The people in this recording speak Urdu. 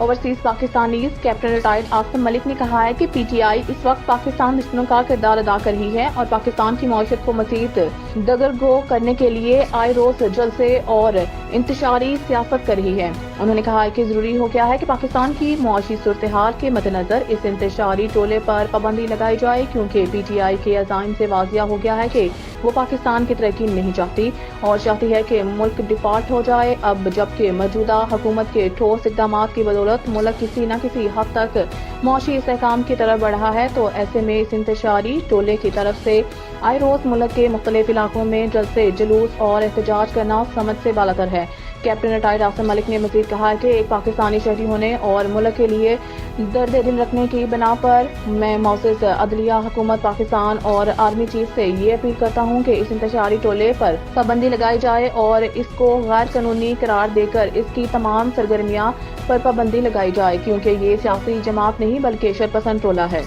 Overseas Pakistanis captain retired Asim Malik نے کہا ہے کہ پی ٹی آئی اس وقت پاکستان دشمنوں کا کردار ادا کر رہی ہے اور پاکستان کی معیشت کو مزید دگرگو کرنے کے لیے آئے روز جلسے اور انتشاری سیاست کر رہی ہے۔ انہوں نے کہا کہ ضروری ہو گیا ہے کہ پاکستان کی معاشی صورتحال کے مد نظر اس انتشاری ٹولے پر پابندی لگائی جائے، کیونکہ پی ٹی آئی کے عزائم سے واضح ہو گیا ہے کہ وہ پاکستان کی ترقی نہیں چاہتی اور چاہتی ہے کہ ملک ڈیفالٹ ہو جائے۔ اب جبکہ موجودہ حکومت کے ٹھوس اقدامات کی بدولت ملک کسی نہ کسی حد تک معاشی استحکام کی طرف بڑھا ہے، تو ایسے میں اس انتشاری ٹولے کی طرف سے آئے روز ملک کے مختلف علاقوں میں جلسے، جلوس اور احتجاج کرنا سمجھ سے بالاتر ہے۔ کیپٹن ریٹائرڈ عاصم ملک نے مزید کہا کہ ایک پاکستانی شہری ہونے اور ملک کے لیے درد دل رکھنے کی بنا پر میں معزز عدلیہ، حکومت پاکستان اور آرمی چیف سے یہ اپیل کرتا ہوں کہ اس انتشاری ٹولے پر پابندی لگائی جائے اور اس کو غیر قانونی قرار دے کر اس کی تمام سرگرمیاں پر پابندی لگائی جائے، کیونکہ یہ سیاسی جماعت نہیں بلکہ شرپسند ٹولہ ہے۔